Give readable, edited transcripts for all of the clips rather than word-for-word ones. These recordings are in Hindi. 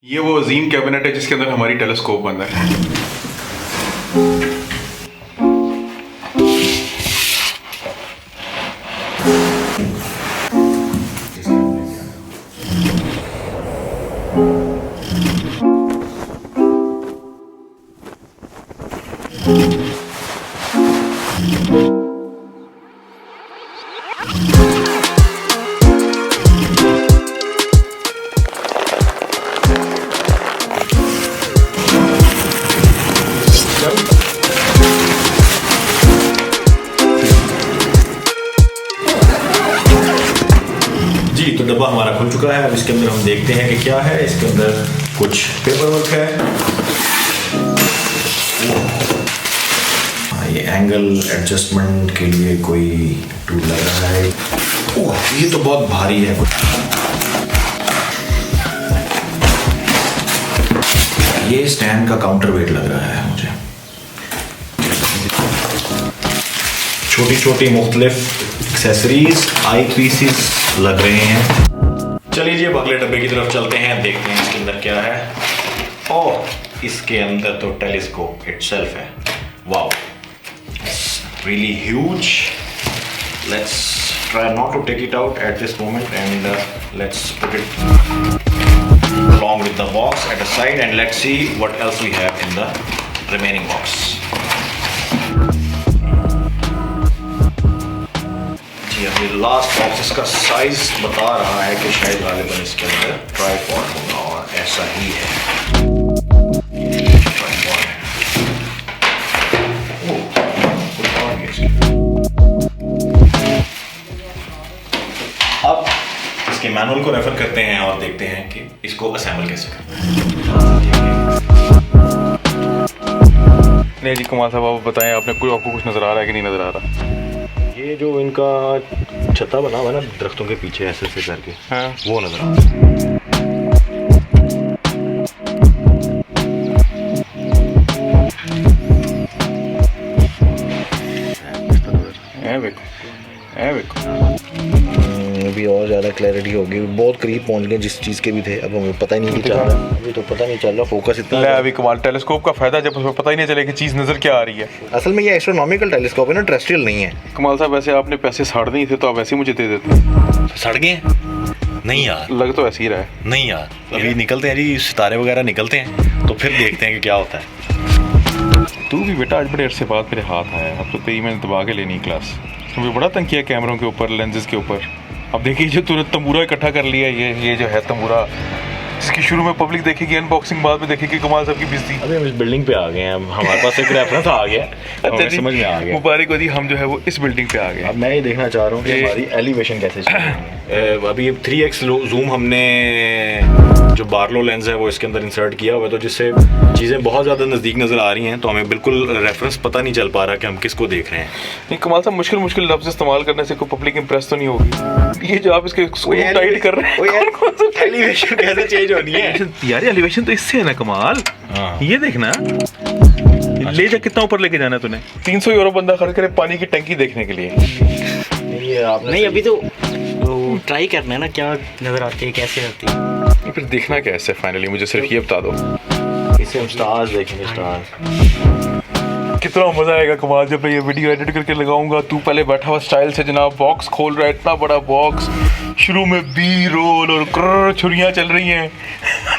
ये वो अजीम कैबिनेट है जिसके अंदर हमारी टेलीस्कोप बंद है। तो डब्बा हमारा खुल चुका है। अब इसके अंदर हम देखते हैं कि क्या है। इसके अंदर कुछ पेपर वर्क है। ये एंगल एडजस्टमेंट के लिए कोई टूल लग रहा है। ओह, ये तो बहुत भारी है कुछ। ये स्टैंड का काउंटर वेट लग रहा है मुझे। छोटी छोटी मुख्तलिफ एक्सेसरीज आई पीसीस लग रहे हैं। चलिए जी अब अगले डब्बे की तरफ चलते हैं, देखते हैं इसके अंदर क्या है। और इसके अंदर तो टेलीस्कोप इटसेल्फ है। Wow, really huge. Let's try not to take it out at this moment and let's put it along with the box at the side and let's see what else we have in the remaining box. जी अभी लास्ट बॉक्स इसका साइज बता रहा है कि शायद गालिबन इसके अंदर ट्राइपॉड होगा और ऐसा ही है। ट्राइपॉड है। अब इसके मैनुअल को रेफर करते हैं और देखते हैं कि इसको असेंबल कैसे करना है। नहीं जी कुमार साहब, आप बताएं, आपको कुछ नजर आ रहा है कि नहीं नजर आ रहा? ये जो इनका छत्ता बना हुआ है ना दरख्तों के पीछे ऐसे ऐसे करके, हाँ, वो नजर आ रहा है। अभी और ज़्यादा क्लैरिटी होगी। बहुत करीब पहुंच गए जिस चीज़ के भी थे। अब हमें पता ही नहीं चल रहा। अभी तो पता नहीं चल रहा फोकस इतना। अभी कमाल, टेलीस्कोप का फायदा जब उसमें पता ही नहीं चले कि चीज़ नज़र क्या आ रही है। असल में ये एस्ट्रोनॉमिकल टेलीस्कोप है ना, टेरेस्ट्रियल नहीं है। कमाल साहब, वैसे आपने पैसे साड़ नहीं थे तो आप वैसे ही मुझे दे देते। सड़ गए? नहीं यार, लग तो ऐसे ही रहा है। नहीं यार, अभी निकलते हैं जी, सितारे वगैरह निकलते हैं तो फिर देखते हैं कि क्या होता है। तू भी बेटा आज बड़े अरसे बाद मेरे हाथ आया। अब तो तेरी मैंने दबा के लेनी क्लास। तुम्हें बड़ा तंग किया कैमरों के ऊपर, लेंसेज के ऊपर। अब देखिए जो तूने तंबूरा इकट्ठा कर लिया, ये जो है तंबूरा, इसकी शुरू में पब्लिक देखेगी, अनबॉक्सिंग बाद में देखेगी कमाल साहब की बिजली। अभी हम इस बिल्डिंग पे आ गए हैं। हमारे पास एक रेफरेंस आ गया, हमें समझ में आ गया। मुबारक हो जी, हम जो है वो इस बिल्डिंग पे आ गए। अब मैं ये देखना चाह रहा हूँ कि हमारी एलिवेशन कैसे चल रही है। अभी 3x जूम हमने जो बार्लो लेंस है वो इसके अंदर इंसर्ट किया हुआ है, तो जिससे चीज़ें बहुत ज़्यादा नज़दीक नज़र आ रही हैं, तो हमें बिल्कुल रेफरेंस पता नहीं चल पा रहा कि हम किसको देख रहे हैं। नहीं कमाल साहब, मुश्किल लफ्ज़ इस्तेमाल करने से कोई पब्लिक इंप्रेस तो नहीं होगी। ये जो आप इसके स्क्रू टाइट कर रहे हैं, एलिवेशन कैसे चेंज होनी है यार? एलिवेशन तो इससे है ना कमाल। ये देखना, ले जा कितना ऊपर लेके जाना है तूने। 300 यूरो बंदा खर्च करे पानी की टंकी देखने के लिए। नहीं अभी तो ट्राई करना है ना, क्या नजर आती है, कैसे आती है। फिर देखना कैसे फाइनली, मुझे सिर्फ ये बता दो। इसे हम स्टार्स देखेंगे। स्टार्स कितना मजा आएगा कमाल जब मैं ये वीडियो एडिट करके लगाऊंगा। तू पहले बैठा हुआ स्टाइल से जनाब बॉक्स खोल रहा है, इतना बड़ा बॉक्स, शुरू में बी रोल और छुरियां चल रही हैं,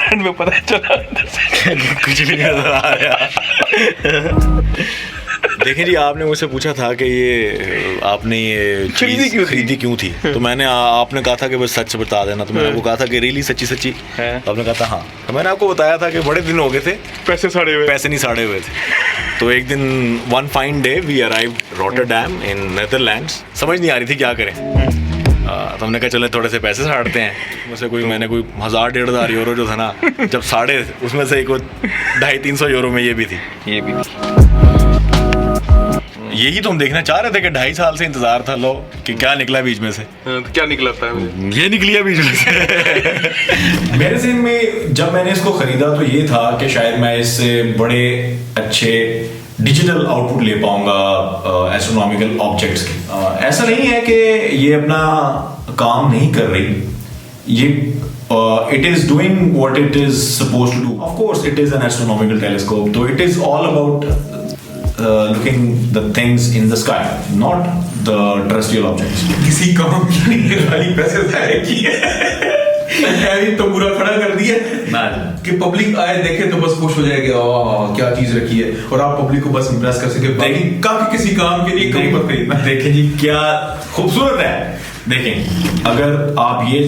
एंड में पता चला कुछ भी नजर आ रहा। देखिए जी, आपने मुझसे पूछा था कि ये आपने ये खरीदी क्यों थी, तो मैंने आपने कहा था कि बस सच बता देना, तो मैंने वो कहा था कि रियली सच्ची आपने कहा था हाँ। तो मैंने आपको बताया था कि बड़े दिन हो गए थे, पैसे नहीं साड़े हुए थे। तो एक दिन one fine day we arrived Rotterdam in Netherlands. समझ नहीं आ रही थी क्या करें, तो हमने कहा चले थोड़े से पैसे साड़ते हैं। मुझसे मैंने कोई 1000-1500 यूरो जो था ना, जब साड़े उसमें से एक 250-300 यूरो में ये भी थी। यही तो हम देखना चाह रहे थे कि 2.5 साल से इंतजार था लो कि क्या निकला बीच में से। तो क्या निकला था? ये निकली है बीच में से। मेरे ज़हन में जब मैंने इसको खरीदा तो ये था कि शायद मैं इससे बड़े अच्छे डिजिटल आउटपुट ले पाऊंगा एस्ट्रोनॉमिकल ऑब्जेक्ट्स के। ऐसा नहीं है कि ये अपना काम नहीं कर रही, ये it is doing what it is supposed to do. Of course, it is an astronomical telescope, so it is all about looking the things in the sky, not the terrestrial objects. किसी काम की नहीं, खाली पैसे जाए किए ऐसे तंबूरा खड़ा कर दिया कि पब्लिक आए देखे तो बस खुश हो जाएगी, वाह क्या चीज रखी है, और आप पब्लिक को बस इंप्रेस कर सके, बाकी काफी किसी काम के लिए कहीं मत खरीदना। देखें जी क्या खूबसूरत है। देखें, अगर आप ये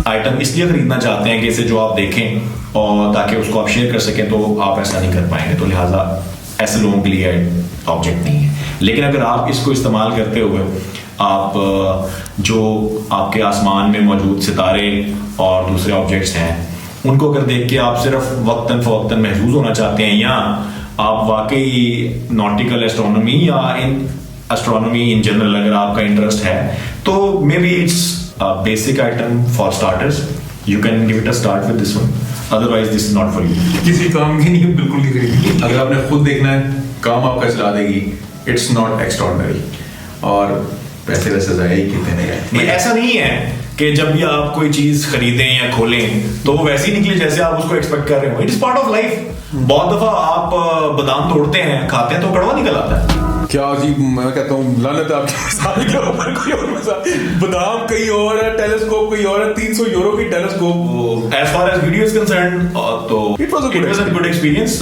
आइटम इसलिए खरीदना चाहते हैं कि इसे जो आप देखें और ताकि उसको आप शेयर कर सकें, तो आप ऐसा नहीं कर पाएंगे, तो लिहाजा ऐसे लोगों के लिए ऑब्जेक्ट नहीं है। लेकिन अगर आप इसको इस्तेमाल करते हुए आप जो आपके आसमान में मौजूद सितारे और दूसरे ऑब्जेक्ट्स हैं उनको अगर देख के आप सिर्फ वक्तन फ़वक्तन महसूस होना चाहते हैं, या आप वाकई नॉटिकल एस्ट्रोनॉमी या इन एस्ट्रोनॉमी इन जनरल अगर आपका इंटरेस्ट है, तो may be it's basic item for starters, you can give it a start with this one, otherwise this is not for you. किसी काम की नहीं, बिल्कुल नहीं खरीदी। अगर आपने खुद देखना है, काम आपका चला देगी, इट्स नॉट एक्स्ट्रॉर्डिनरी, और पैसे वैसे जाए ही कितने हैं। ऐसा नहीं है कि जब भी आप कोई चीज खरीदें या खोलें तो वो वैसे ही निकले जैसे आप उसको एक्सपेक्ट कर रहे हो। It is part of life. बहुत दफा आप बादाम तोड़ते हैं, खाते हैं तो कड़वा निकल आता है। क्या जी, मैं कहता हूँ लानत है आपके मिसाल के ऊपर, कोई और मिसाल, बादाम कहीं और है, टेलीस्कोप कहीं और है, 300 यूरो की telescope. As far as video is concerned, तो it was a good experience.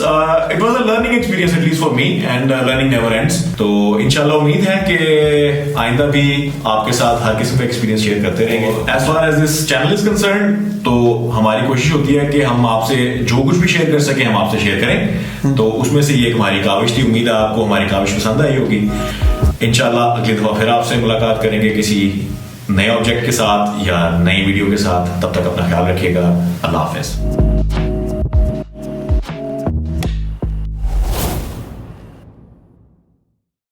It was a learning experience at least for me, and learning never ends. तो इंशाल्लाह उम्मीद है कि आइंदा भी आपके साथ हर किस्म का एक्सपीरियंस शेयर करते रहेंगे। As far as this channel is concerned, तो हमारी कोशिश होती है कि हम आपसे जो कुछ भी शेयर कर सके हम आपसे शेयर करें। तो उसमें से ये एक हमारी काविश थी। उम्मीद है आपको हमारी काविश पसंद आई होगी। इंशाल्लाह अगली दफा फिर आपसे मुलाकात करेंगे किसी नए ऑब्जेक्ट के साथ या नई वीडियो के साथ। तब तक अपना ख्याल रखिएगा। अल्लाह हाफिज।